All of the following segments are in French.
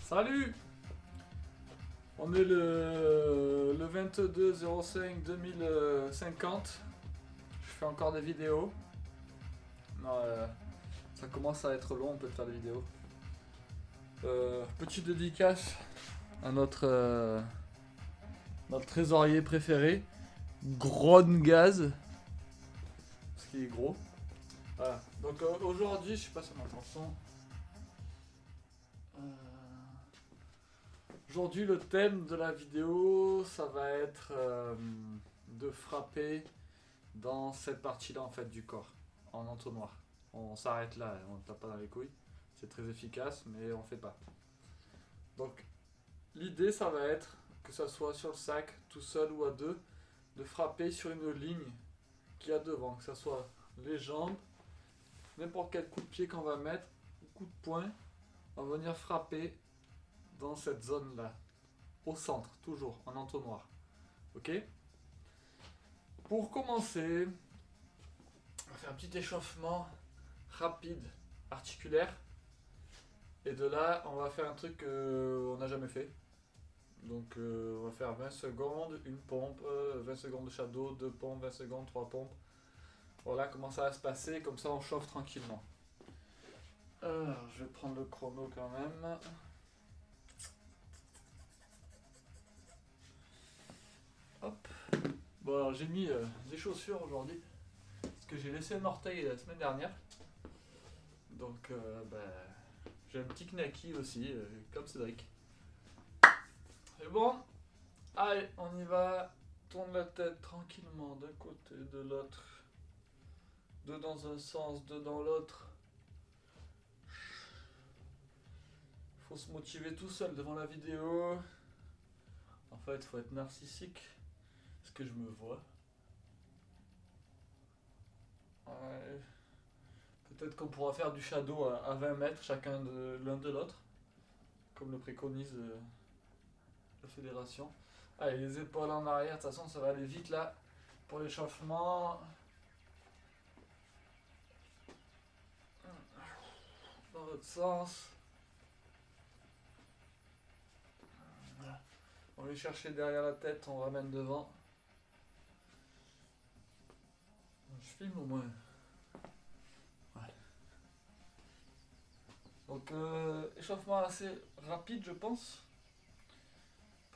Salut! On est le 22-05-2050. Je fais encore des vidéos. Non, ça commence à être long, on peut faire des vidéos. Petite dédicace à notre trésorier préféré, Gaz, parce qu'il est gros. Voilà. Donc aujourd'hui, je sais pas si on entend le son. Aujourd'hui, le thème de la vidéo, ça va être de frapper dans cette partie-là en fait du corps, en entonnoir. On s'arrête là, on ne tape pas dans les couilles. C'est très efficace, mais on fait pas. Donc, l'idée, ça va être que ça soit sur le sac, tout seul ou à deux, de frapper sur une ligne qu'il y a devant, que ça soit les jambes, n'importe quel coup de pied qu'on va mettre, coup de poing, on va venir frapper dans cette zone-là, au centre, toujours, en entonnoir. Ok? Pour commencer, on va faire un petit échauffement rapide, articulaire. Et de là, on va faire un truc qu'on n'a jamais fait. Donc, on va faire 20 secondes, une pompe, 20 secondes de shadow, 2 pompes, 20 secondes, 3 pompes. Voilà comment ça va se passer, comme ça on chauffe tranquillement. Alors, je vais prendre le chrono quand même. Hop. Bon, alors j'ai mis des chaussures aujourd'hui, parce que j'ai laissé un orteil la semaine dernière. Donc, j'ai un petit knacky aussi, comme Cédric. C'est bon? Allez, on y va. Tourne la tête tranquillement d'un côté, de l'autre. Deux dans un sens, deux dans l'autre. Faut se motiver tout seul devant la vidéo. En fait, faut être narcissique. Est-ce que je me vois? Ouais. Peut-être qu'on pourra faire du shadow à 20 mètres chacun de l'un de l'autre, comme le préconise la fédération. Allez, les épaules en arrière, de toute façon ça va aller vite là pour l'échauffement. Dans l'autre sens. Voilà. On va aller chercher derrière la tête, on ramène devant. Je filme au moins. Ouais. Donc échauffement assez rapide je pense.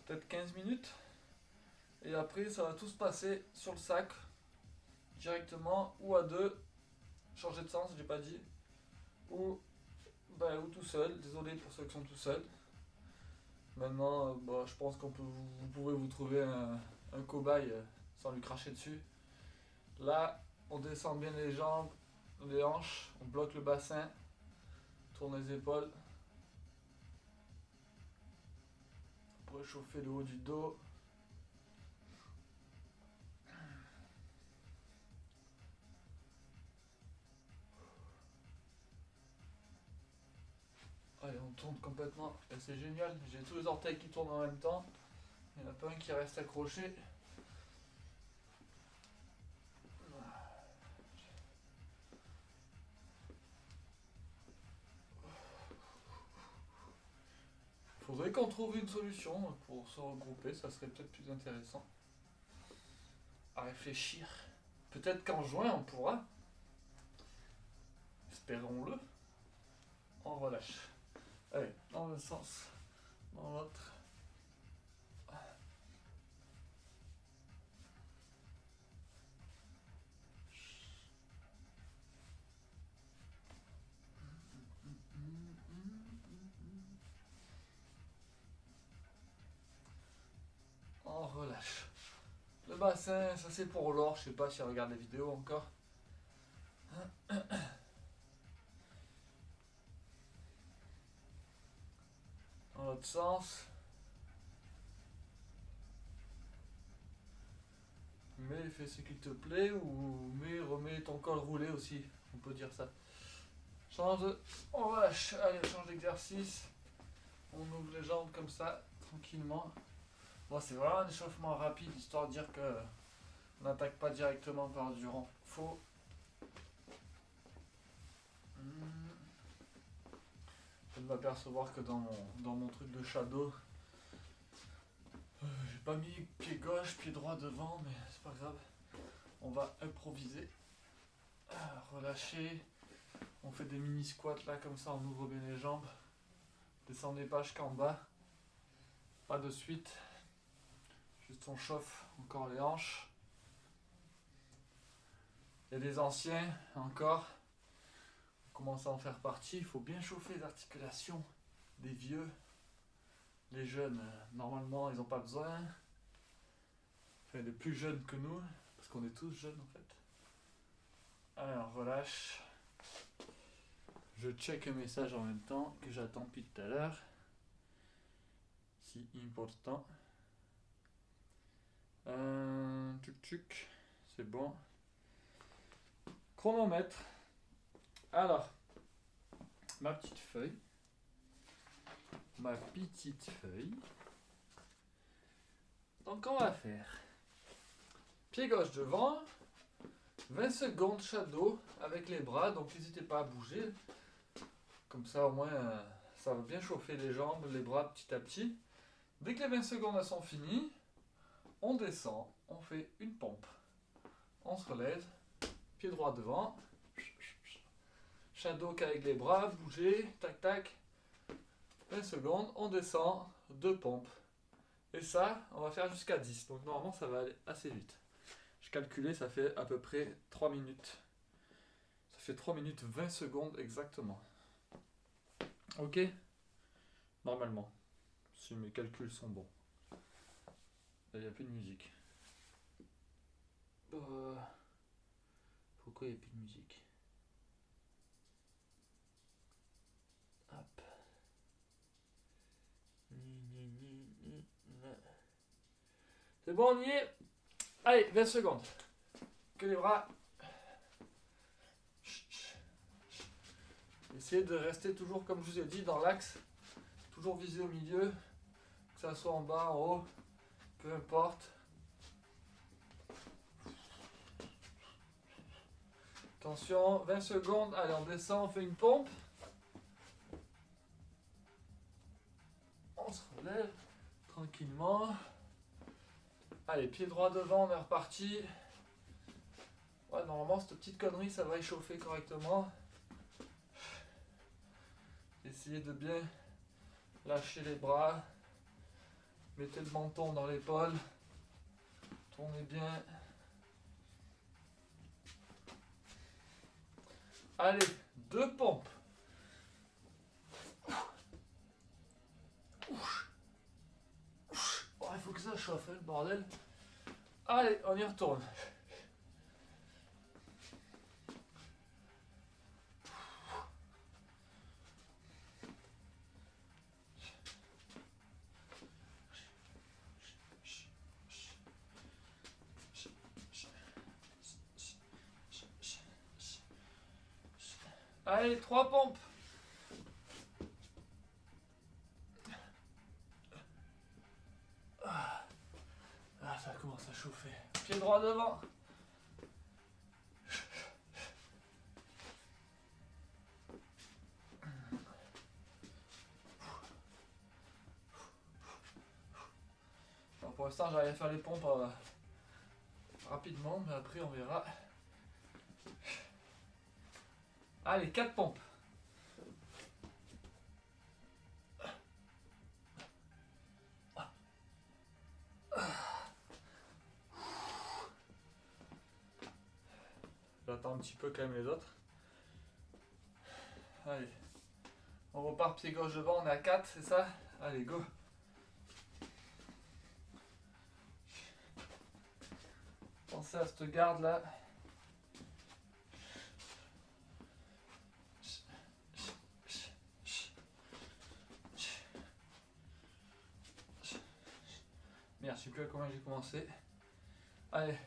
Peut-être 15 minutes. Et après ça va tout se passer sur le sac. Directement ou à deux. Changer de sens, j'ai pas dit. Ou tout seul. Désolé pour ceux qui sont tout seuls. Maintenant, je pense vous pouvez vous trouver un cobaye sans lui cracher dessus. Là, on descend bien les jambes, les hanches, on bloque le bassin, tourne les épaules pour réchauffer le haut du dos. Allez, on tourne complètement et c'est génial. J'ai tous les orteils qui tournent en même temps. Il n'y en a pas un qui reste accroché. Faudrait qu'on trouve une solution pour se regrouper, ça serait peut-être plus intéressant à réfléchir. Peut-être qu'en juin on pourra. Espérons-le. On relâche. Allez, dans un sens, dans l'autre. On relâche. Le bassin, ça c'est pour l'or, je sais pas si on regarde les vidéos encore. Dans l'autre sens. Mais fais ce qu'il te plaît ou remets ton col roulé aussi, on peut dire ça. Change, on relâche, allez, change d'exercice. On ouvre les jambes comme ça, tranquillement. Bon, c'est vraiment un échauffement rapide, histoire de dire que on n'attaque pas directement par du renfort. vas apercevoir que dans mon truc de shadow, j'ai pas mis pied gauche, pied droit devant, mais c'est pas grave. On va improviser. Relâcher. On fait des mini squats là comme ça, on ouvre bien les jambes. Descendez pas jusqu'en bas. Pas de suite. Juste on chauffe encore les hanches. Il y a des anciens encore. On commence à en faire partie. Il faut bien chauffer les articulations des vieux. Les jeunes, normalement, ils n'ont pas besoin. Enfin, les plus jeunes que nous, parce qu'on est tous jeunes en fait. Alors, relâche. Je check un message en même temps que j'attends depuis tout à l'heure. Si important. Tuc, c'est bon. Chronomètre. Alors, ma petite feuille. Donc on va faire pied gauche devant, 20 secondes shadow avec les bras, donc n'hésitez pas à bouger. Comme ça au moins ça va bien chauffer les jambes, les bras petit à petit. Dès que les 20 secondes sont finies, on descend, on fait une pompe. On se relève, pied droit devant. Shadow avec les bras, bouger, tac tac. 20 secondes, on descend, 2 pompes. Et ça, on va faire jusqu'à 10. Donc normalement, ça va aller assez vite. Je calculais, ça fait à peu près 3 minutes. Ça fait 3 minutes 20 secondes exactement. Ok? Normalement. Si mes calculs sont bons. Là, il n'y a plus de musique. Pourquoi il n'y a plus de musique? Hop. C'est bon, on y est. Allez, 20 secondes. Que les bras. Essayez de rester toujours, comme je vous ai dit, dans l'axe. Toujours viser au milieu. Que ça soit en bas, en haut. Peu importe. Attention, 20 secondes. Allez, on descend, on fait une pompe. On se relève tranquillement. Allez, pied droit devant, on est reparti. Ouais, normalement, cette petite connerie, ça va échauffer correctement. Essayez de bien lâcher les bras. Mettez le menton dans l'épaule. Tournez bien. Allez, 2 pompes. Oh, il faut que ça chauffe, hein, le bordel. Allez, on y retourne. Allez, 3 pompes. Ah, ça commence à chauffer. Pied droit devant. Alors pour l'instant, j'arrive à faire les pompes rapidement, mais après on verra. Allez, 4 pompes. J'attends un petit peu quand même les autres. Allez. On repart pied gauche devant, on est à 4, c'est ça? Allez, go. Pensez à cette garde là. Merde, je sais plus à combien j'ai commencé. Allez,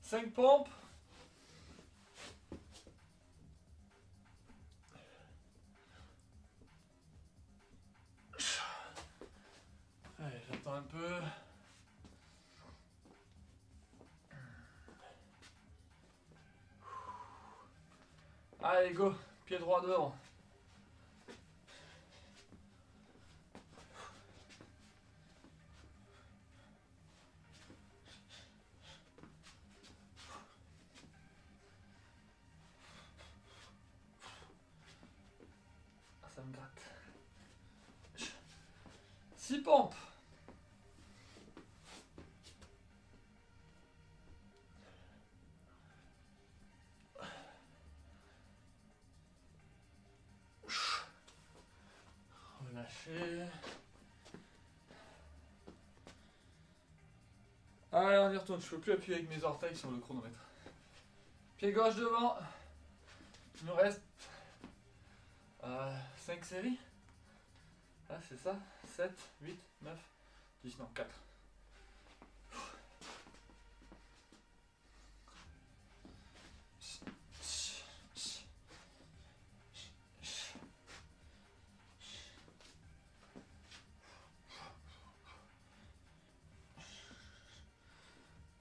5 pompes. Allez, j'attends un peu. Allez, go. Pied droit devant. ça me gratte. 6 pompes. Relâchez. Allez, on y retourne. Je peux plus appuyer avec mes orteils sur le chronomètre. Pied gauche devant. Il nous reste 5 séries. Ah, c'est ça. 7, 8, 9, 10, non, 4.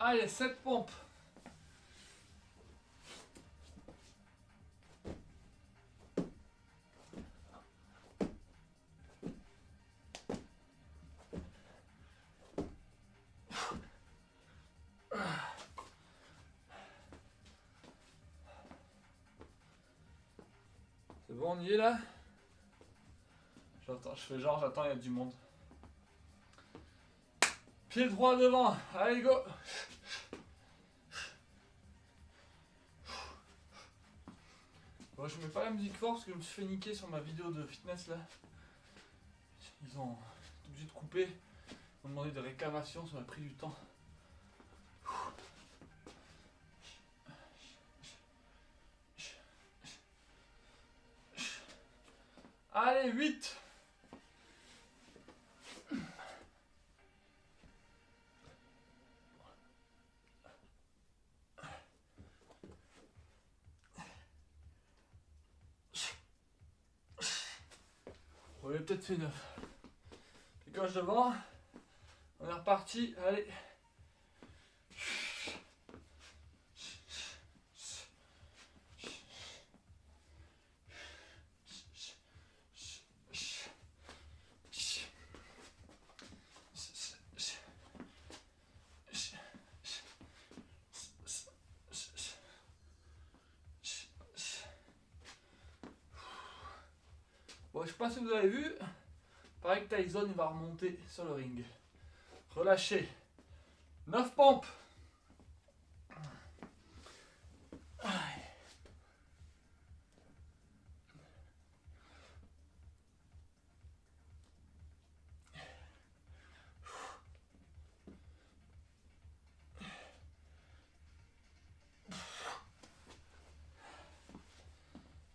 Allez, 7 pompes. C'est bon, on y est là? J'attends, je fais genre, j'attends, il y a du monde. Pied droit devant, allez go! Bon, je mets pas la musique forte parce que je me suis fait niquer sur ma vidéo de fitness là. Ils ont été obligés de couper. Ils m'ont demandé des réclamations, ça m'a pris du temps. Allez, 8! On avait peut-être fait 9. Puis gauche devant. On est reparti. Allez. Bon, je sais pas si vous avez vu, pareil que Tyson, il va remonter sur le ring. Relâchez. 9 pompes.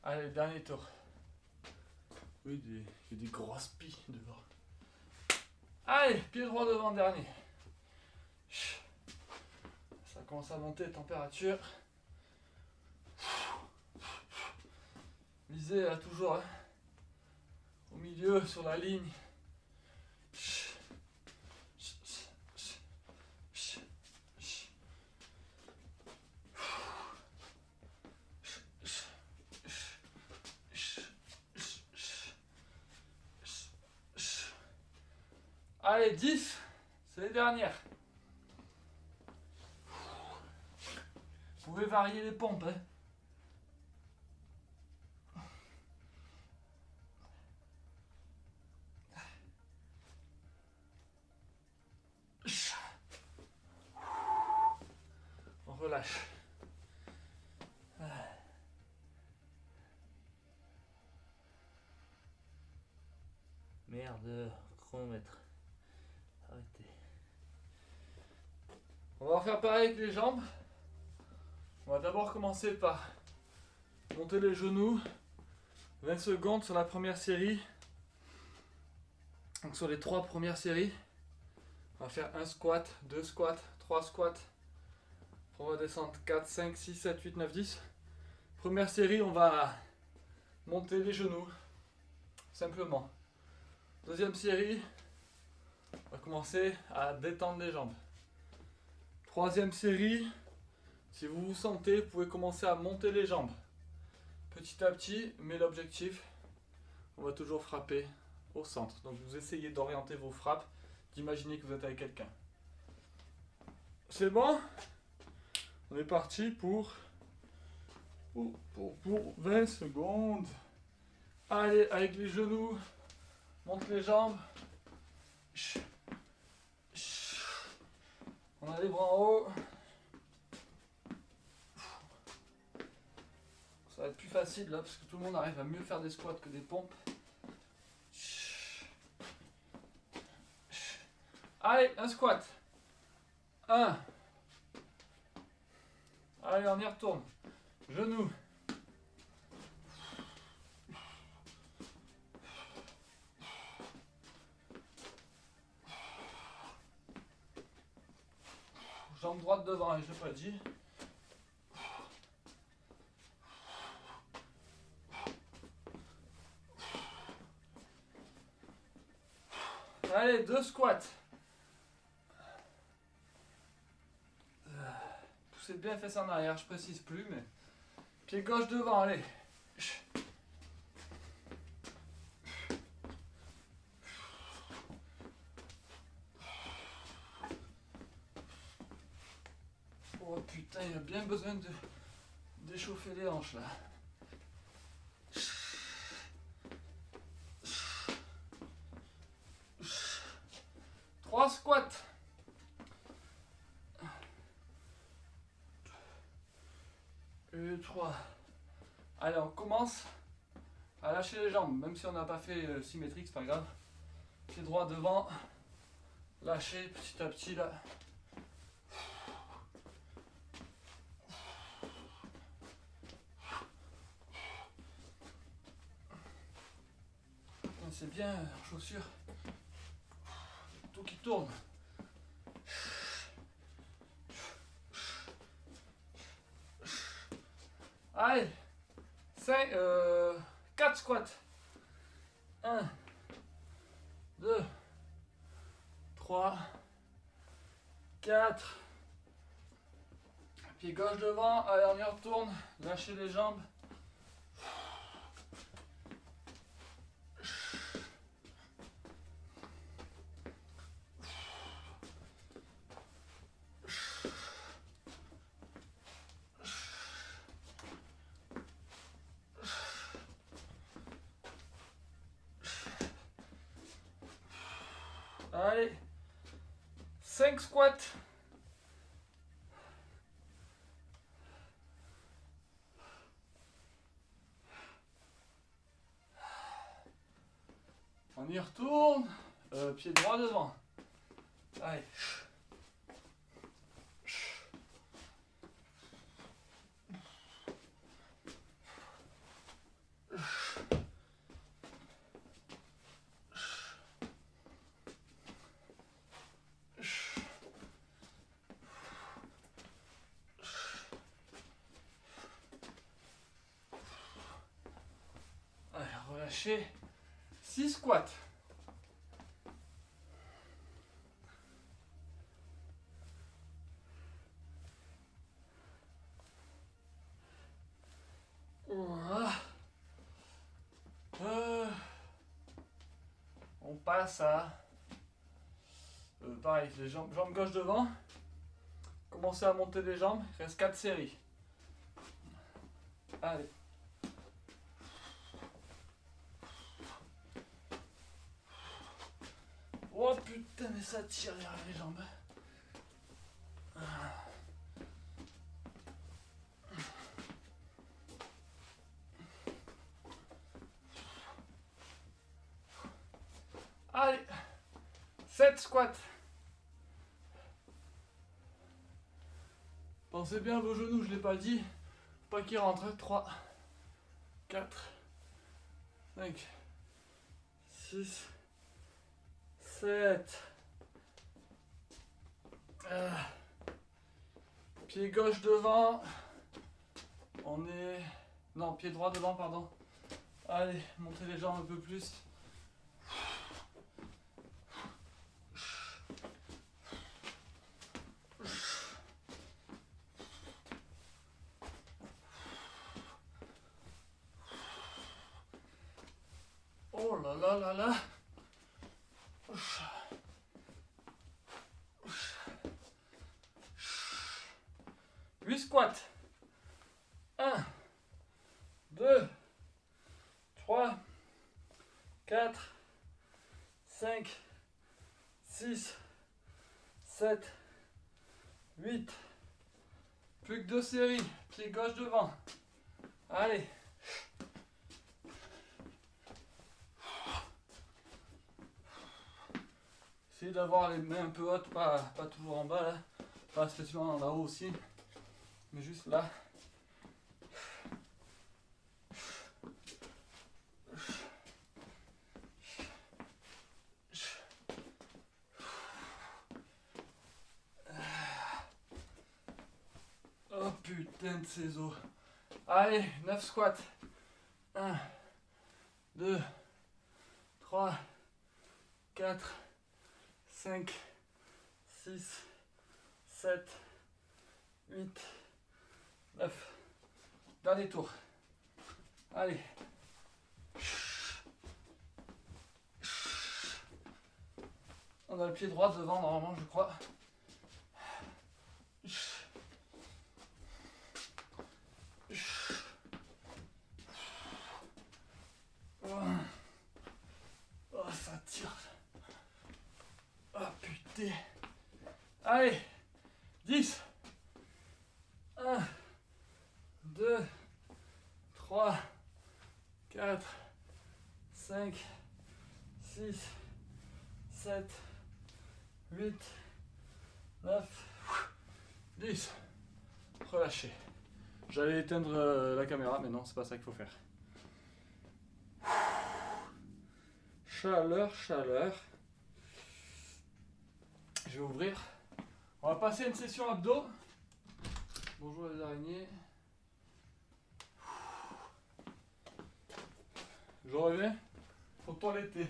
Allez, dernier tour. Oui, il y a des grosses pies devant. Allez, pied droit devant, dernier. Ça commence à monter la température. Visez là toujours hein. Au milieu, sur la ligne. Allez, 10, c'est les dernières. Vous pouvez varier les pompes. Hein. On relâche. Merde, chronomètre. Arrêtez. On va refaire pareil avec les jambes. On va d'abord commencer par monter les genoux. 20 secondes sur la première série. Donc sur les 3 premières séries. On va faire un squat, 2 squats, 3 squats. On va descendre 4, 5, 6, 7, 8, 9, 10. Première série, on va monter les genoux. Simplement. Deuxième série, on va commencer à détendre les jambes. Troisième série, si vous vous sentez, vous pouvez commencer à monter les jambes. Petit à petit, mais l'objectif, on va toujours frapper au centre. Donc vous essayez d'orienter vos frappes, d'imaginer que vous êtes avec quelqu'un. C'est bon? On est parti pour 20 secondes. Allez, avec les genoux, monte les jambes. On a les bras en haut. Ça va être plus facile là parce que tout le monde arrive à mieux faire des squats que des pompes. Allez, un squat. 1. Allez, on y retourne. Genoux. Jambe droite devant, je l'ai pas dit. Allez, 2 squats. Poussez bien les fesses en arrière, je précise plus, mais pied gauche devant, allez. Oh putain, il a bien besoin d'échauffer les hanches là. 3 squats. Et 3. Allez, on commence à lâcher les jambes, même si on n'a pas fait symétrique, c'est pas grave. Pied droit devant, lâcher petit à petit là. C'est bien, chaussures. Tout qui tourne. Allez, 4 squats. 1, 2, 3, 4. Pied gauche devant, allez on y retourne, lâchez les jambes. Allez, 5 squats. On y retourne, pied droit devant. Allez. Allez, relâchez. 6 squats. Voilà. On passe à pareil, les jambes gauche devant. Commencez à monter les jambes. Il reste 4 séries. Allez. Oh putain, mais ça tire les jambes. Allez, 7 squats. Pensez bien à vos genoux, je ne l'ai pas dit. Faut pas qu'ils rentrent. 3, 4, 5, 6, 7. Pied gauche devant. On est... Non, pied droit devant, pardon. Allez, montez les jambes un peu plus. Oh là là là là. 8 squats. 1, 2, 3, 4, 5, 6, 7, 8. Plus que 2 séries. Pied gauche devant. Allez. Essayez d'avoir les mains un peu hautes, pas toujours en bas là. Pas spécialement en haut aussi. Mais juste là. Oh putain de ces os. Allez, 9 squats. 1, 2, 3, 4, 5, 6, 7, 8, 9. Dernier tour. Allez. On a le pied droit devant normalement, je crois. Oh, ça tire. Oh putain. Allez. 10. 1, 2, 3, 4, 5, 6, 7, 8, 9, 10. Relâchez. J'allais éteindre la caméra, mais non, c'est pas ça qu'il faut faire. Chaleur, chaleur. Je vais ouvrir. On va passer à une session abdos. Bonjour les araignées. Je reviens. Faut toiletter.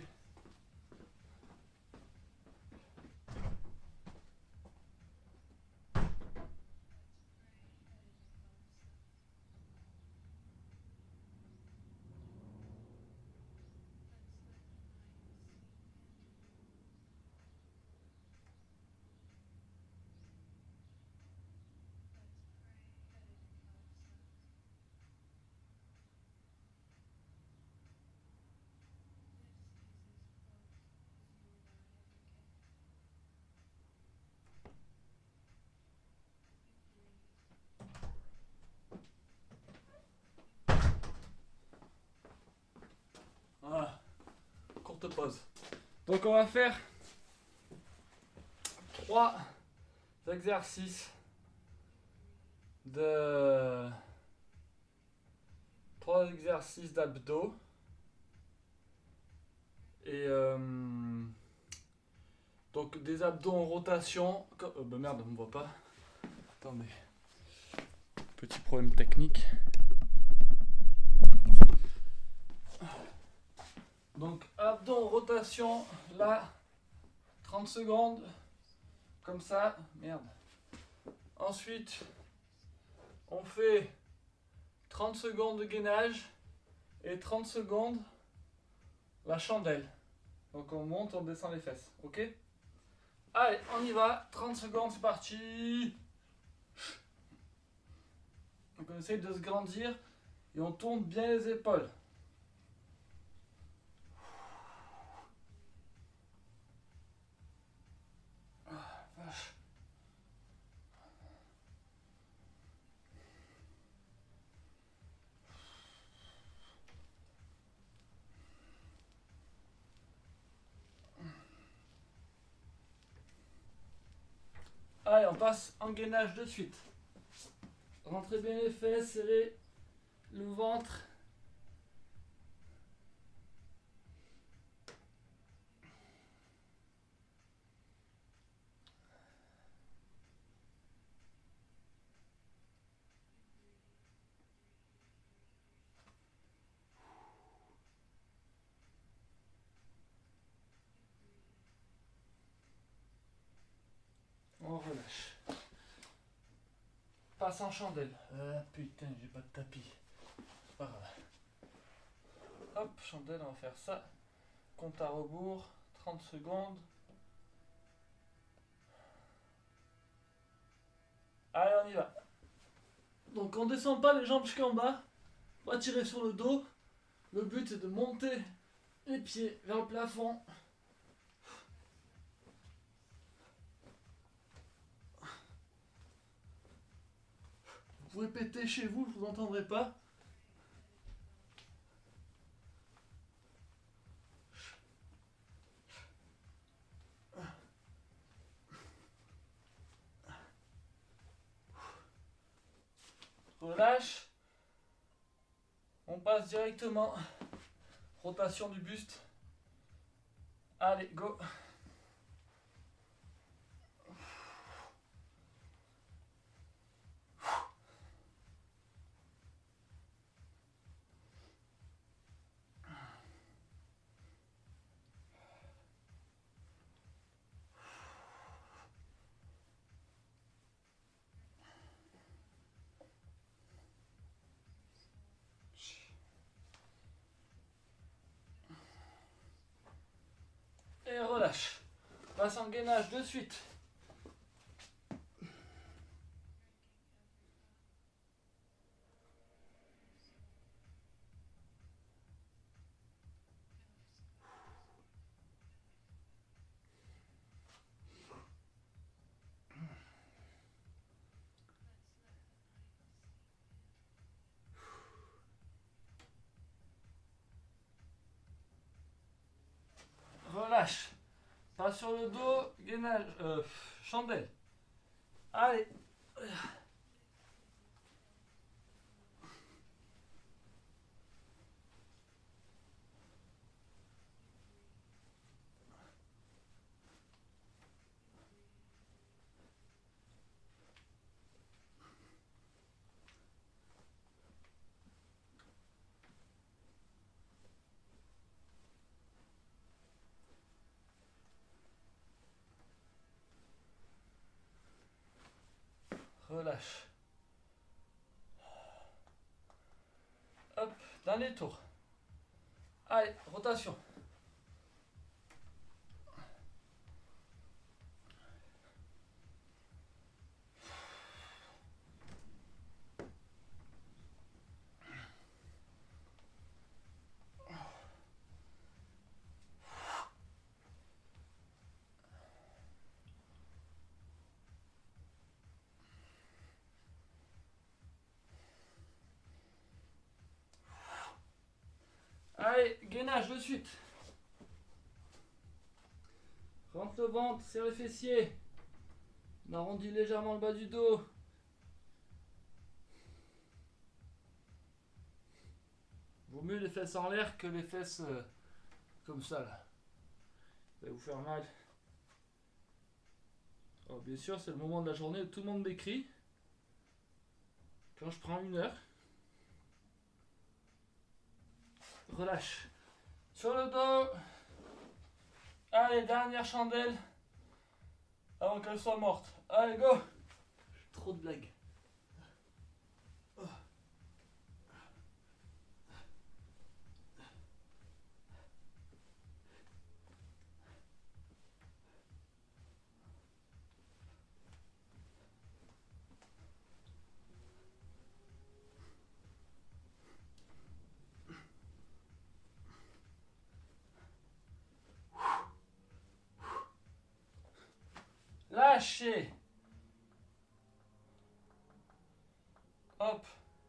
Voilà. Courte pause. Donc on va faire 3 exercices d'abdos et donc des abdos en rotation. Merde, on me voit pas. Attendez. Petit problème technique. Donc abdos en rotation, là, 30 secondes, comme ça, merde. Ensuite, on fait 30 secondes de gainage et 30 secondes la chandelle. Donc on monte, on descend les fesses, ok? Allez, on y va, 30 secondes, c'est parti. Donc on essaye de se grandir et on tourne bien les épaules. Ah, vache. Allez, on passe en gainage de suite. Rentrez bien les fesses, serrez le ventre. On relâche. Passe en chandelle. Putain, j'ai pas de tapis. C'est pas grave. Hop, chandelle, on va faire ça. Compte à rebours, 30 secondes. Allez, on y va. Donc on descend pas les jambes jusqu'en bas. On va tirer sur le dos. Le but est de monter Les pieds vers le plafond. Vous pouvez péter chez vous, je vous entendrai pas. Relâche. On passe directement. Rotation du buste. Allez, go. Et relâche. Passe en gainage de suite. Relâche. Pas sur le dos, gainage, chandelle. Allez. Relâche. Hop, dernier tour. Allez, rotation. Allez, gainage de suite. Rentre le ventre, serre les fessiers. On arrondit légèrement le bas du dos. Vaut mieux les fesses en l'air que les fesses comme ça là. Ça va vous faire mal. Alors, bien sûr, c'est le moment de la journée où tout le monde m'écrit. Quand je prends 1 heure. Relâche. Sur le dos. Allez, dernière chandelle. Avant qu'elle soit morte. Allez, go. Trop de blagues. Lâchez. Hop.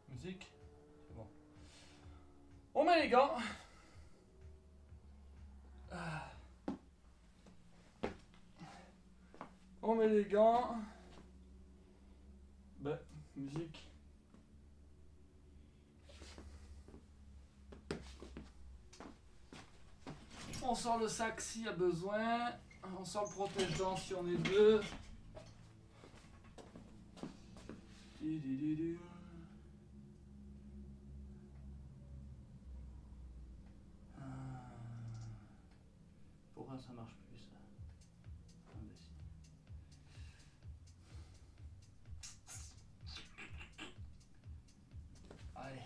Musique. C'est bon. On met les gants. On met les gants. Bah, musique. On sort le sac s'il y a besoin. On sort le protège-dents si on est deux. Pourquoi ça marche plus ça? Allez.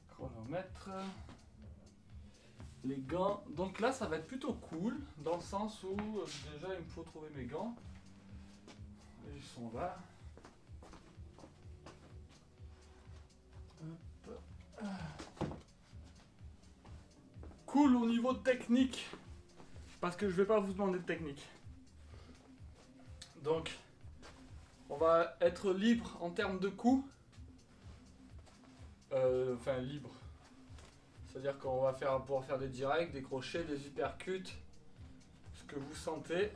Chronomètre. Les gants. Donc là, ça va être plutôt cool, dans le sens où déjà il me faut trouver mes gants. Et ils sont là. Hop. cool au niveau technique. Parce que je vais pas vous demander de technique. Donc, on va être libre en termes de coups. Enfin, libre. C'est-à-dire qu'on va pouvoir faire des directs, des crochets, des uppercuts. Ce que vous sentez.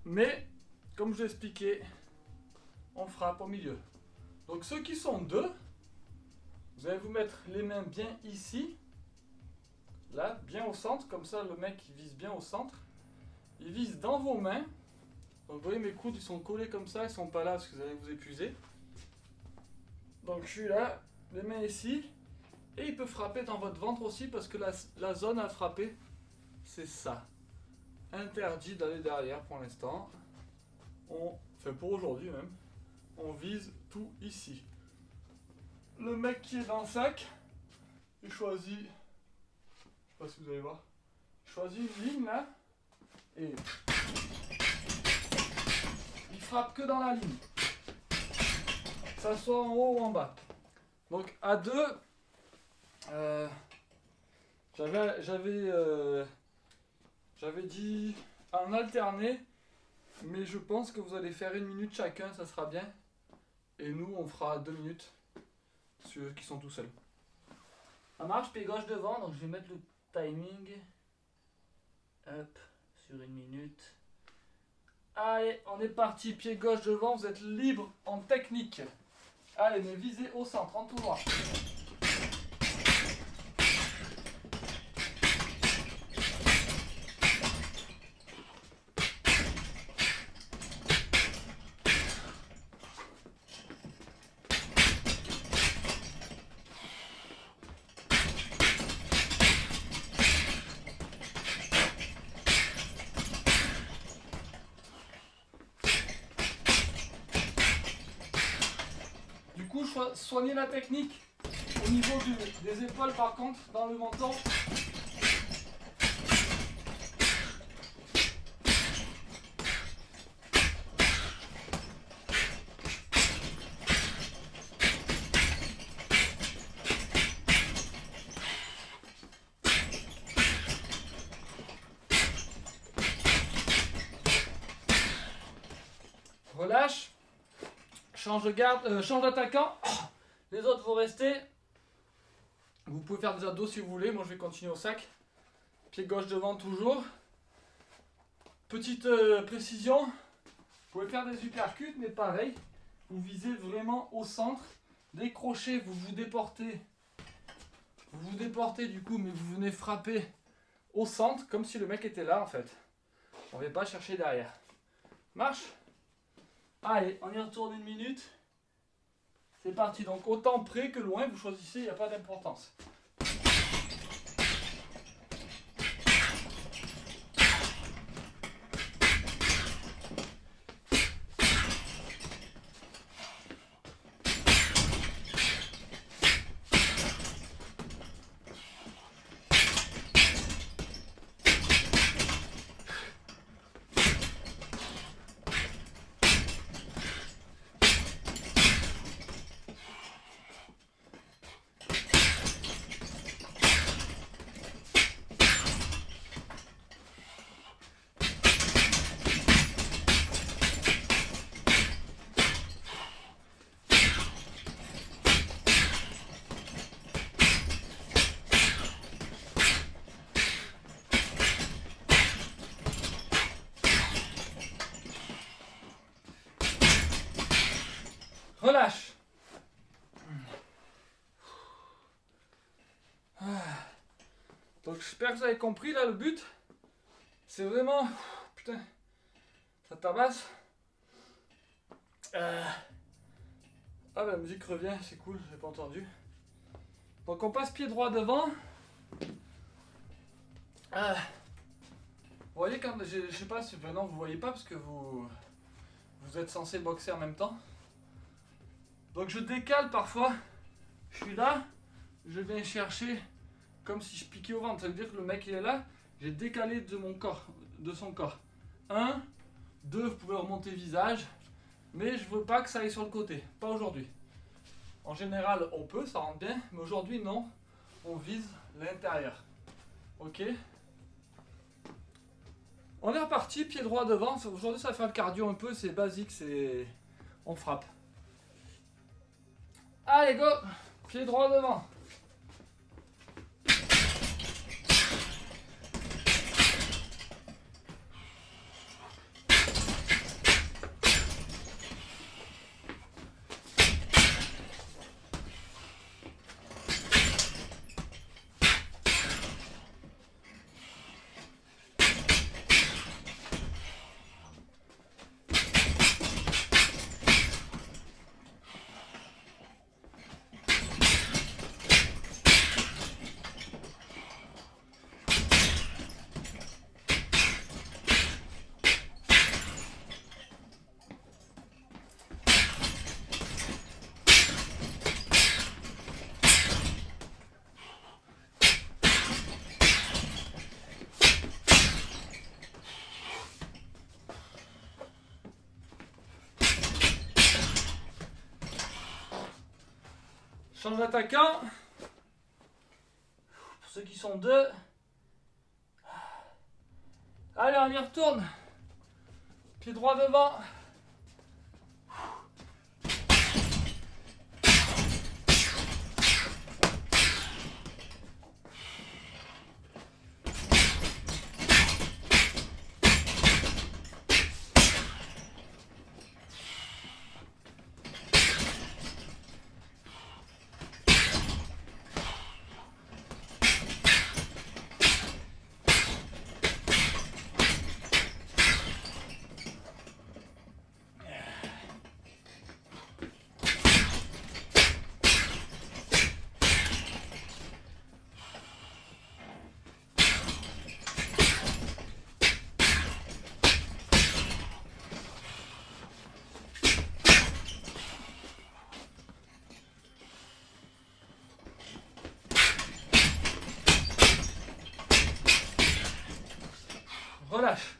Mais, comme je l'ai expliqué, on frappe au milieu. Donc ceux qui sont deux, vous allez vous mettre les mains bien ici. Là, bien au centre. Comme ça, le mec il vise bien au centre. Il vise dans vos mains. Donc vous voyez, mes coudes ils sont collés comme ça. Ils sont pas là parce que vous allez vous épuiser. Donc je suis là, les mains ici. Et il peut frapper dans votre ventre aussi parce que la zone à frapper, c'est ça. Interdit d'aller derrière pour l'instant. Enfin pour aujourd'hui même. On vise tout ici. Le mec qui est dans le sac, il choisit, je sais pas si vous allez voir, il choisit une ligne là, et il frappe que dans la ligne. Que ça soit en haut ou en bas. Donc à deux, j'avais dit en alterner, mais je pense que vous allez faire 1 minute chacun, ça sera bien. Et nous, on fera 2 minutes, ceux qui sont tout seuls. Ça marche, pied gauche devant, donc je vais mettre le timing. Hop, sur 1 minute. Allez, on est parti, pied gauche devant, vous êtes libre en technique. Allez, mais visez au centre, en tout droit. Du coup, soignez la technique au niveau des épaules par contre, dans le menton. Relâche. Change de garde, change d'attaquant. Les autres vont rester. Vous pouvez faire des abdos si vous voulez. Moi je vais continuer au sac. Pied gauche devant toujours. Petite précision. Vous pouvez faire des uppercuts, mais pareil. Vous visez vraiment au centre. Des crochets, vous vous déportez. Vous vous déportez du coup, mais vous venez frapper au centre, comme si le mec était là en fait. On ne va pas chercher derrière. Marche. Allez, on y retourne 1 minute. C'est parti. Donc autant près que loin, vous choisissez, il n'y a pas d'importance. Relâche. Donc j'espère que vous avez compris là le but. C'est vraiment... Putain. Ça tabasse. Ah la musique revient, c'est cool, j'ai pas entendu. Donc on passe pied droit devant. Vous voyez quand... Je sais pas si... non, vous voyez pas parce que vous êtes censé boxer en même temps. Donc je décale parfois, je suis là, je viens chercher comme si je piquais au ventre. Ça veut dire que le mec il est là, j'ai décalé de mon corps, de son corps. 1, 2, vous pouvez remonter visage, mais je veux pas que ça aille sur le côté, pas aujourd'hui. En général on peut, ça rentre bien, mais aujourd'hui non. on vise l'intérieur. Ok? On est reparti, pied droit devant. Aujourd'hui, ça va faire le cardio un peu, c'est basique, c'est... On frappe. Allez, go! Pied droit devant. Change d'attaquant. Pour ceux qui sont deux. Allez, on y retourne. Pied droit devant. Relâche.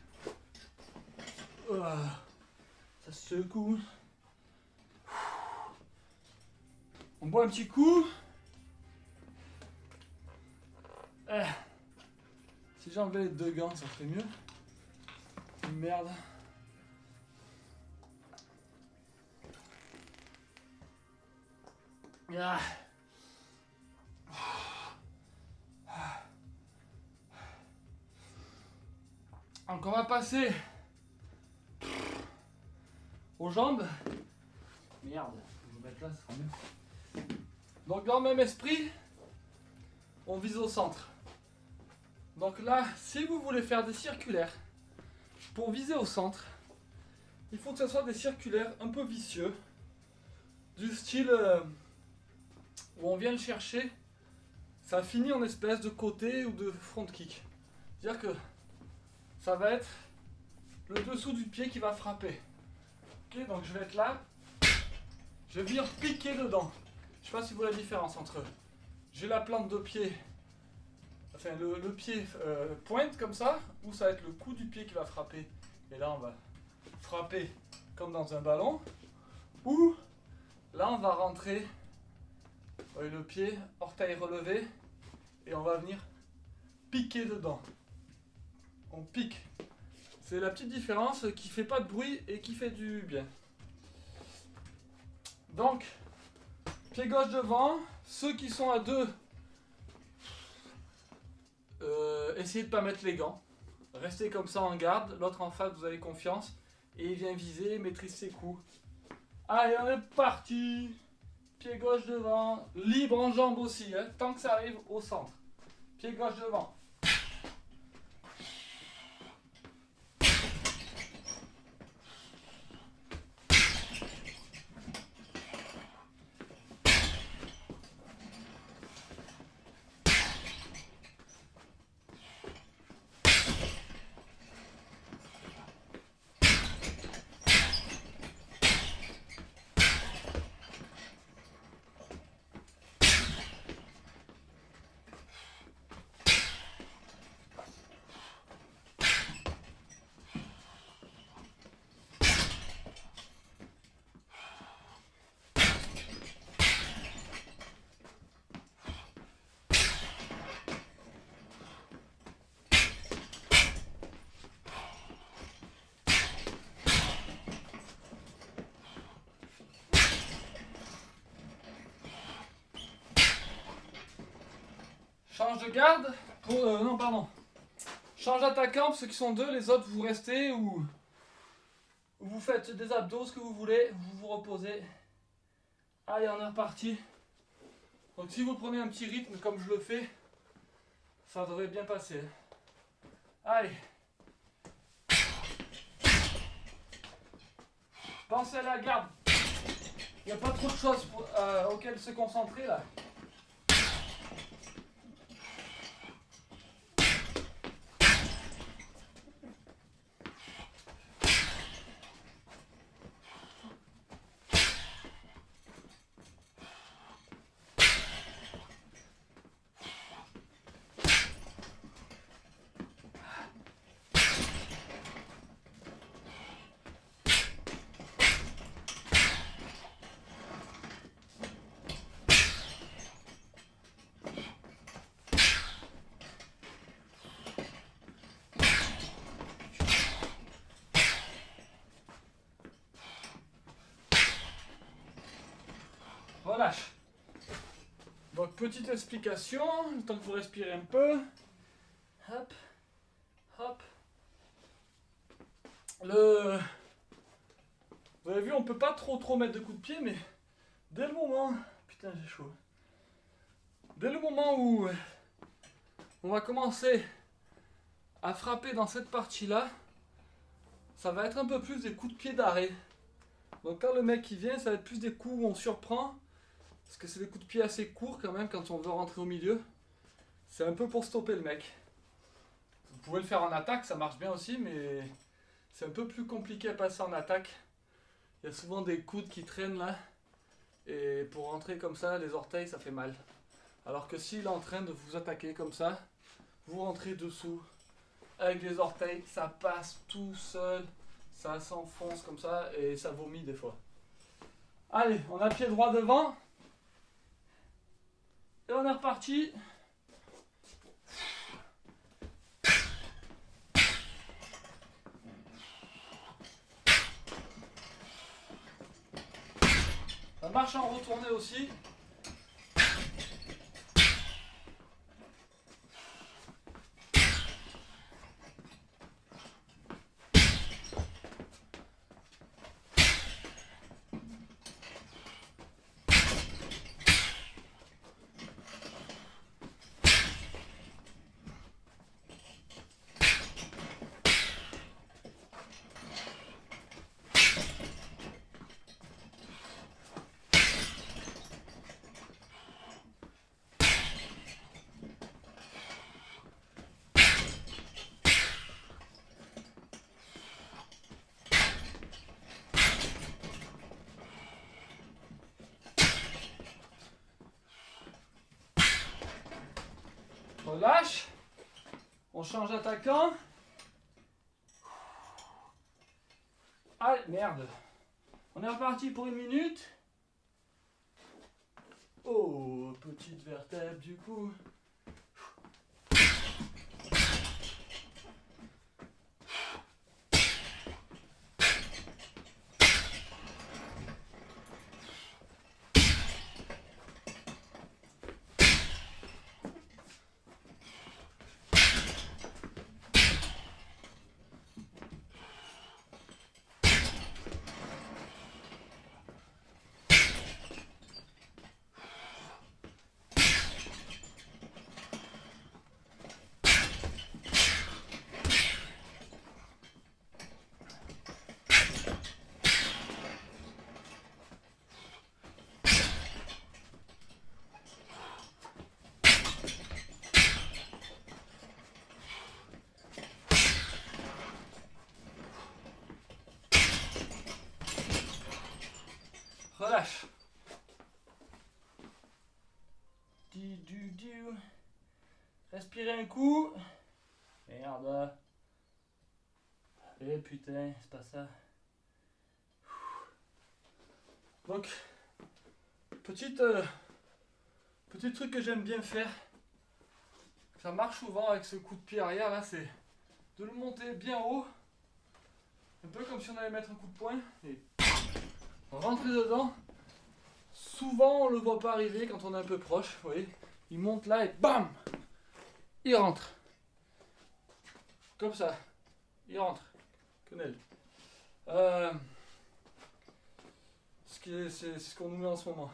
Ça se secoue. On boit un petit coup. Si j'enlevais les deux gants, ça ferait mieux. Merde. Donc on va passer aux jambes. Merde, je vais mettre là, ça sera mieux. Donc dans le même esprit, on vise au centre. Donc là, si vous voulez faire des circulaires, pour viser au centre, il faut que ce soit des circulaires un peu vicieux, du style où on vient le chercher, ça finit en espèce de côté ou de front kick. C'est-à-dire que ça va être le dessous du pied qui va frapper. Ok, donc je vais être là, je vais venir piquer dedans. Je sais pas si vous voyez la différence entre eux. J'ai la plante de pied, enfin le pied pointe comme ça, ou ça va être le coup du pied qui va frapper. Et là on va frapper comme dans un ballon, ou là on va rentrer le pied, orteil relevé, et on va venir piquer dedans. On pique. C'est la petite différence qui fait pas de bruit et qui fait du bien. Donc, pied gauche devant. Ceux qui sont à deux, essayez de ne pas mettre les gants. Restez comme ça en garde. L'autre en face, vous avez confiance. Et il vient viser, maîtrise ses coups. Allez, on est parti. Pied gauche devant. Libre en jambes aussi, hein, tant que ça arrive au centre. Pied gauche devant. change de garde. Non, pardon. Change d'attaquant pour ceux qui sont deux. Les autres, vous restez ou vous faites des abdos, ce que vous voulez. Vous vous reposez. Allez, on est reparti. Donc si vous prenez un petit rythme comme je le fais, ça devrait bien passer. Allez. Pensez à la garde. Il n'y a pas trop de choses auxquelles se concentrer là. Relâche. Donc petite explication, le temps que vous respirez un peu. Hop, hop. Vous avez vu, on peut pas trop mettre de coups de pied, mais dès le moment... Putain, j'ai chaud. Dès le moment où on va commencer à frapper dans cette partie-là, ça va être un peu plus des coups de pied d'arrêt. Donc quand le mec qui vient, ça va être plus des coups où on surprend. Parce que c'est des coups de pied assez courts quand même quand on veut rentrer au milieu. C'est un peu pour stopper le mec. Vous pouvez le faire en attaque, ça marche bien aussi, mais c'est un peu plus compliqué à passer en attaque. Il y a souvent des coudes qui traînent là. Et pour rentrer comme ça, les orteils, ça fait mal. Alors que s'il est en train de vous attaquer comme ça, vous rentrez dessous. Avec les orteils, ça passe tout seul. Ça s'enfonce comme ça et ça vomit des fois. Allez, on a pied droit devant. Et on est reparti. Ça marche en retournée aussi. Relâche. On change d'attaquant. Allez, merde. On est reparti pour 1 minute. Oh, petite vertèbre du coup. Relâche. Respirez un coup. Merde. Eh putain, c'est pas ça. Donc, petit truc que j'aime bien faire. Ça marche souvent avec ce coup de pied arrière là, c'est de le monter bien haut. Un peu comme si on allait mettre un coup de poing. Et rentrer dedans. Souvent on le voit pas arriver quand on est un peu proche, vous voyez. Il monte là et bam! il rentre. Comme ça. Il rentre. Quenelle. C'est ce qu'on nous met en ce moment.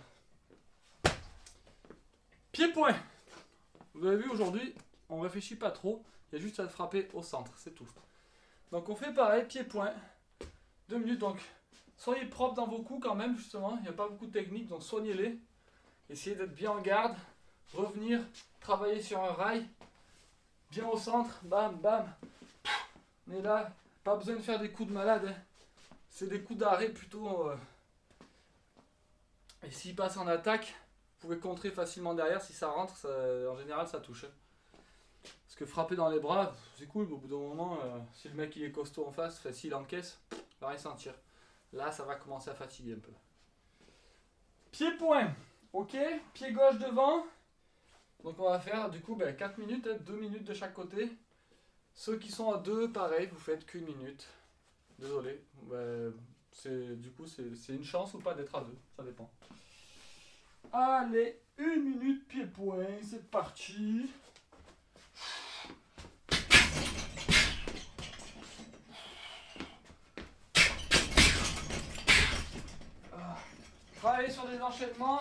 Pied-point. Vous avez vu aujourd'hui, on réfléchit pas trop. Il y a juste à frapper au centre, c'est tout. Donc on fait pareil, pied-point. 2 minutes, donc soyez propre dans vos coups quand même, justement. Il n'y a pas beaucoup de techniques, donc soignez-les. Essayez d'être bien en garde. Revenir, travailler sur un rail. Bien au centre, bam, bam. On est là. Pas besoin de faire des coups de malade. Hein. C'est des coups d'arrêt plutôt. Et s'il passe en attaque, vous pouvez contrer facilement derrière. Si ça rentre, en général, ça touche. Parce que frapper dans les bras, c'est cool. Mais au bout d'un moment, si le mec il est costaud en face, s'il encaisse, il va rien sentir. Là, ça va commencer à fatiguer un peu. Pied-point. Ok. Pied gauche devant. Donc on va faire du coup 4 minutes, 2 minutes de chaque côté. Ceux qui sont à 2, pareil, vous faites qu'1 minute. Désolé. Du coup, c'est une chance ou pas d'être à 2, ça dépend. Allez, 1 minute pied-point, c'est parti. Travailler sur des enchaînements.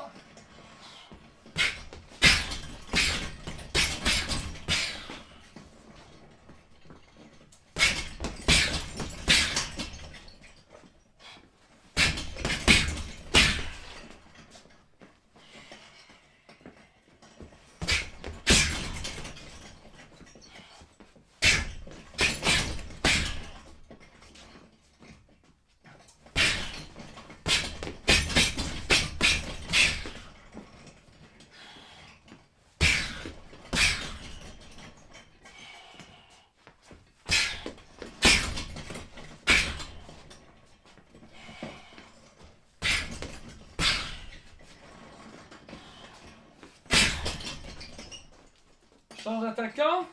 Change d'attaquant.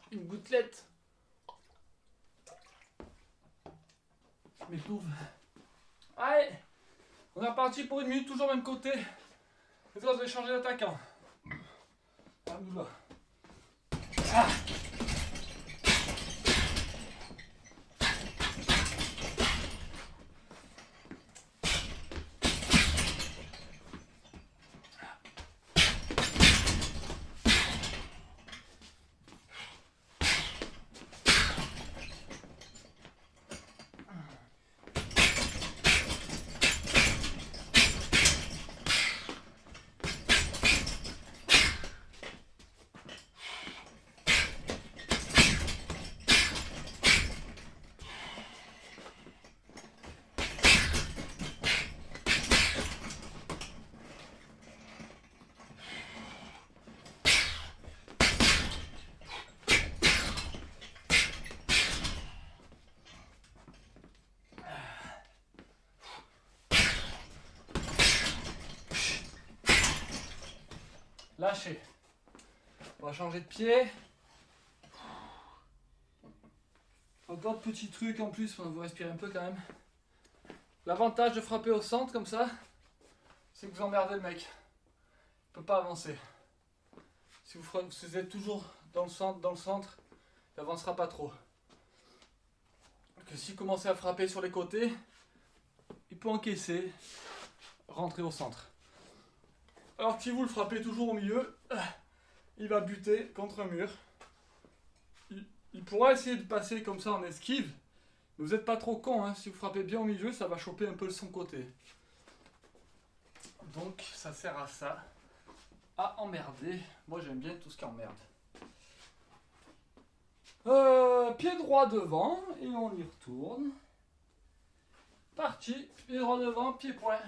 Une gouttelette. Je m'étouffe. Allez, on est reparti pour 1 minute, toujours même côté. Et toi, vous allez changer d'attaquant. Ah. Lâchez. On va changer de pied. Encore de petits trucs en plus, vous respirez un peu quand même. L'avantage de frapper au centre comme ça, c'est que vous emmerdez le mec. Il ne peut pas avancer. Si vous êtes toujours dans le centre, il n'avancera pas trop. Que si vous commencez à frapper sur les côtés, il peut encaisser, rentrer au centre. Alors que si vous le frappez toujours au milieu, il va buter contre un mur. Il pourra essayer de passer comme ça en esquive, mais vous n'êtes pas trop con, hein. Si vous frappez bien au milieu, ça va choper un peu son côté. Donc ça sert à ça, à emmerder. Moi j'aime bien tout ce qui emmerde. Pied droit devant, et on y retourne. Parti, pied droit devant, pied point.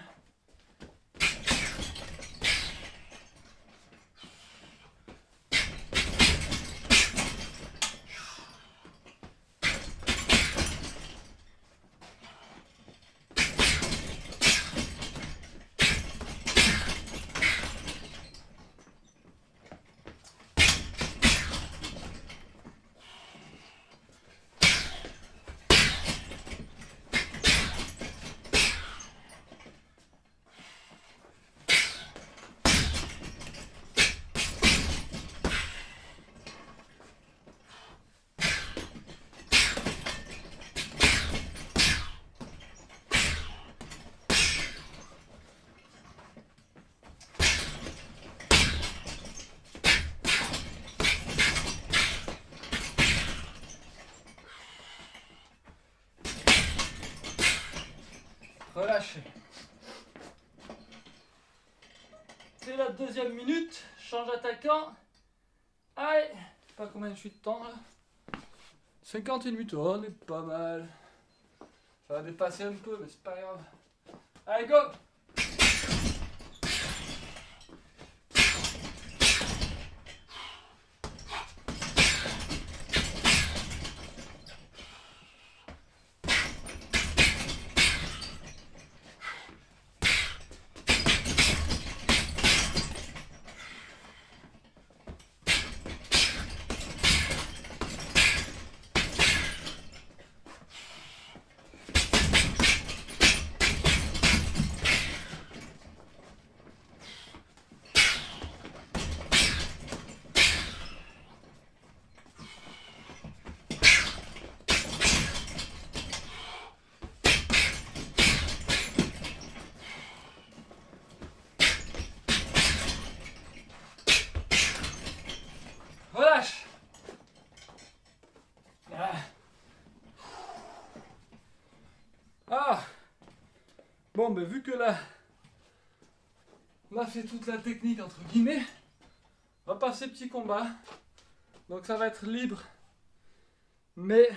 C'est la deuxième minute. Change d'attaquant. Allez, je sais pas combien je suis de temps là. 51 minutes, oh, on est pas mal. Ça va dépasser un peu, mais c'est pas grave. Allez, go! Relâche. Ah. Bon, ben vu que là, on a fait toute la technique entre guillemets, on va passer petit combat. Donc ça va être libre, mais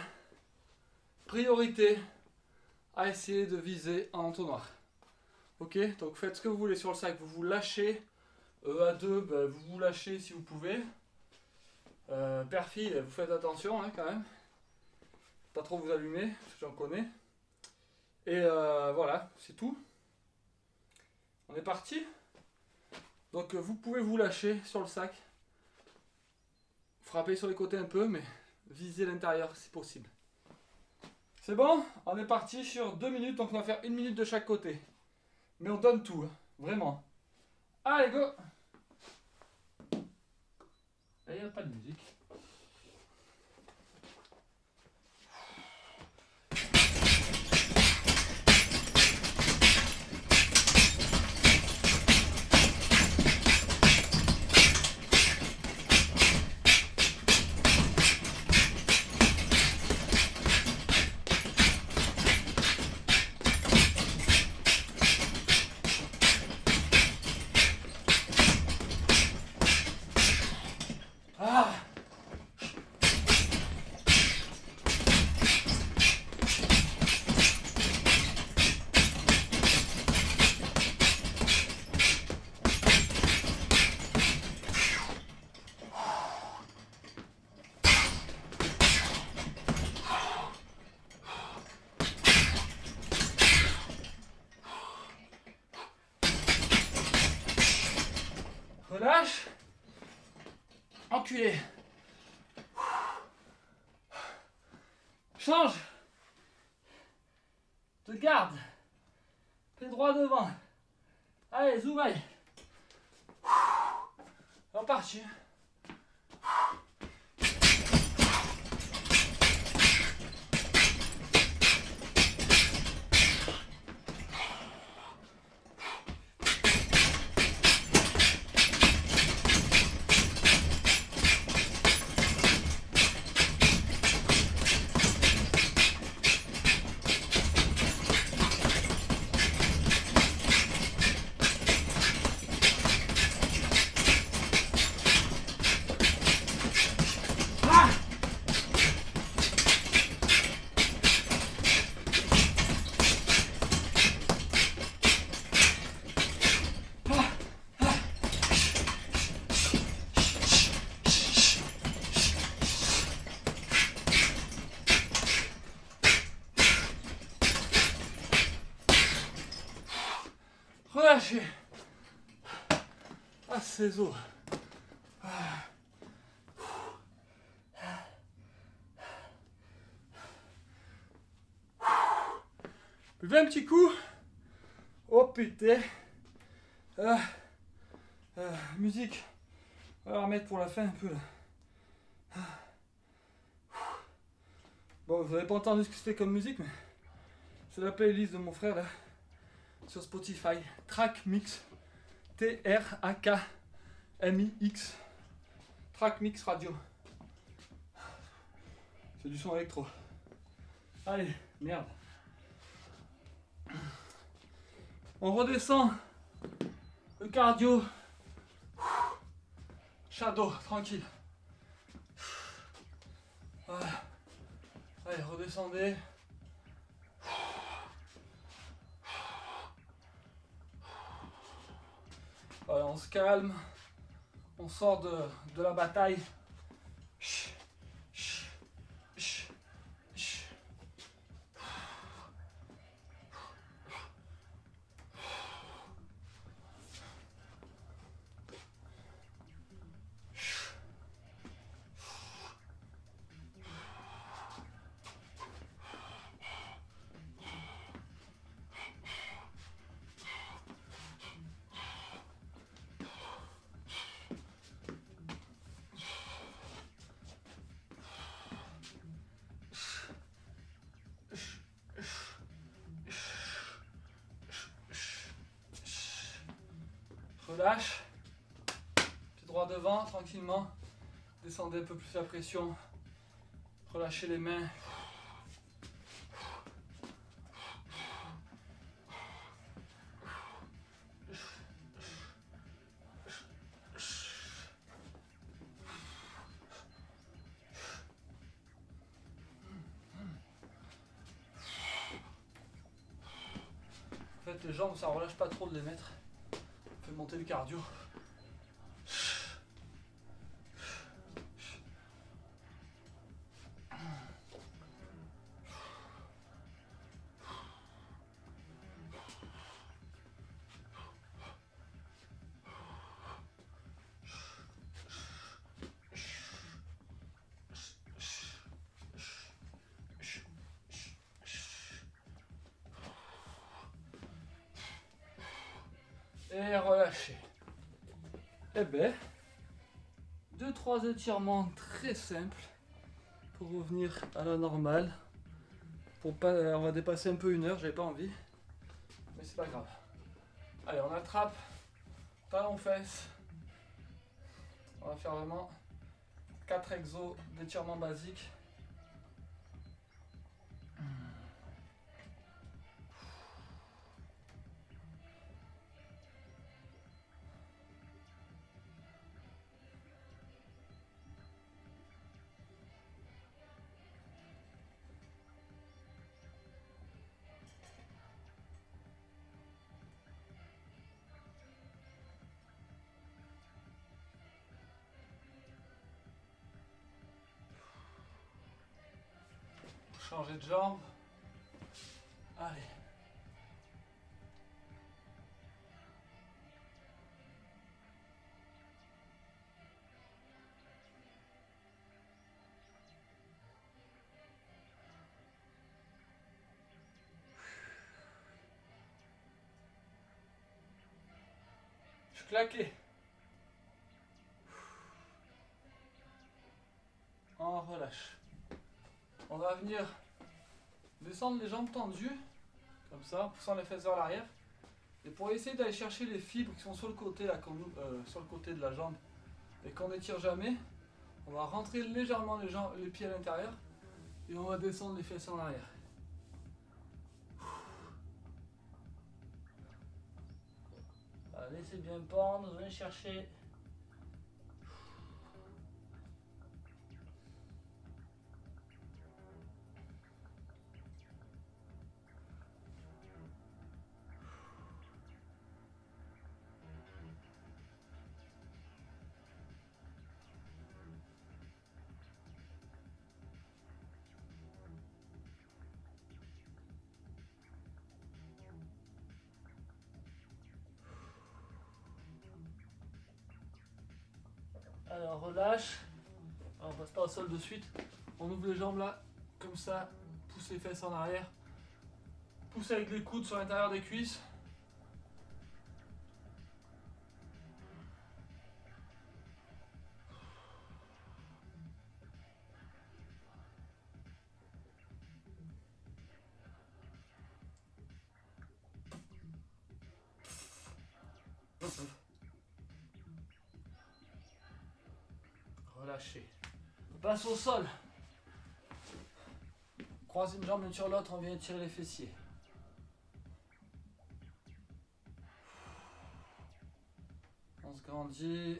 priorité à essayer de viser en entonnoir. Ok, donc faites ce que vous voulez sur le sac, vous vous lâchez. À deux, ben, vous vous lâchez si vous pouvez. Père-fille, vous faites attention hein, quand même. Pas trop vous allumer, parce que j'en connais. Et voilà, c'est tout. On est parti. Donc vous pouvez vous lâcher sur le sac. Frapper sur les côtés un peu, mais viser l'intérieur si possible. C'est bon? On est parti sur 2 minutes, donc on va faire 1 minute de chaque côté. Mais on donne tout, hein, vraiment. Allez, go! Il n'y a pas de musique. Ah! Relâche. Enculé. Change. Te garde. Fais droit devant. Allez, zoumaille. Reparti. Relâchez. Ah, ces os. Buvez un petit coup. Oh putain. Musique. On va la remettre pour la fin un peu là. Bon, vous n'avez pas entendu ce que c'était comme musique, mais c'est la playlist de mon frère là. Sur Spotify. Track Mix. T-R-A-K-M-I-X. Track Mix Radio. C'est du son électro. Allez, merde. On redescend le cardio Shadow, tranquille. Voilà. Allez, redescendez. Voilà, on se calme. On sort de la bataille. Relâche. Pied droit devant, tranquillement. Descendez un peu plus la pression. Relâchez les mains. En fait, les jambes, ça relâche pas trop de les mettre. On fait monter le cardio. Et relâchez. Et ben, 2-3 étirements très simples pour revenir à la normale. Pour pas, on va dépasser un peu 1 heure, j'avais pas envie, mais c'est pas grave. Allez, on attrape, talons fesses. On va faire vraiment 4 exos d'étirement basique. Changer de jambe. Allez. Je claquais. On relâche. On va venir descendre les jambes tendues, comme ça, en poussant les fesses vers l'arrière. Et pour essayer d'aller chercher les fibres qui sont sur le côté, là, sur le côté de la jambe, et qu'on n'étire jamais, on va rentrer légèrement les pieds à l'intérieur, et on va descendre les fesses en arrière. Laissez bien pendre, venez chercher. Alors relâche, alors, on passe pas au sol de suite, on ouvre les jambes là, comme ça, pousse les fesses en arrière, pousse avec les coudes sur l'intérieur des cuisses. Relâchez. On passe au sol. Croise une jambe l'une sur l'autre, on vient étirer les fessiers. On se grandit.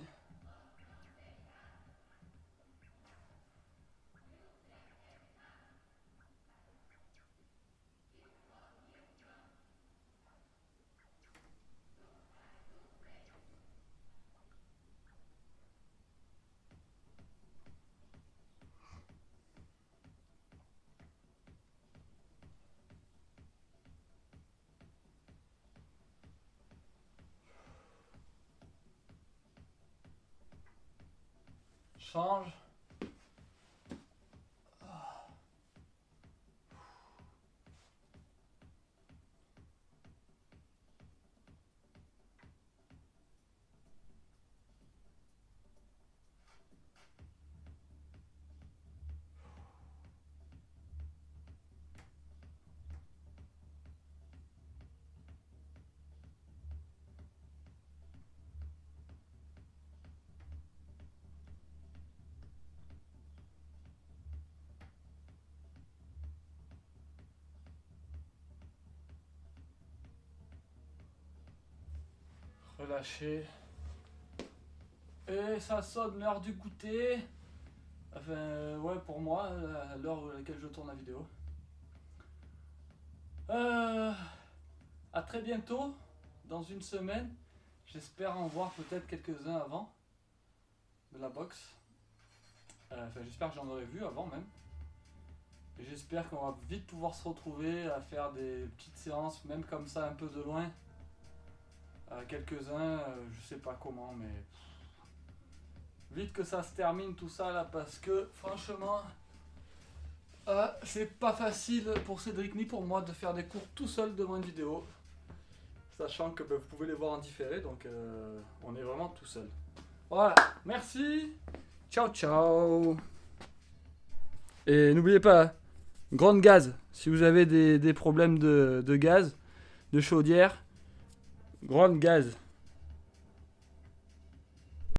change. Relâcher. Et ça sonne l'heure du goûter. Enfin, ouais, pour moi, à l'heure à laquelle je tourne la vidéo. À très bientôt, dans une semaine. J'espère en voir peut-être quelques-uns avant de la boxe. Enfin, j'espère que j'en aurai vu avant même. Et j'espère qu'on va vite pouvoir se retrouver à faire des petites séances, même comme ça, un peu de loin. Quelques-uns, je sais pas comment, mais vite que ça se termine tout ça là, parce que franchement, c'est pas facile pour Cédric ni pour moi de faire des cours tout seul devant une vidéo, sachant que vous pouvez les voir en différé, donc on est vraiment tout seul. Voilà, merci, ciao ciao. Et n'oubliez pas, grande gaz, si vous avez des problèmes de gaz, de chaudière, grande gaz.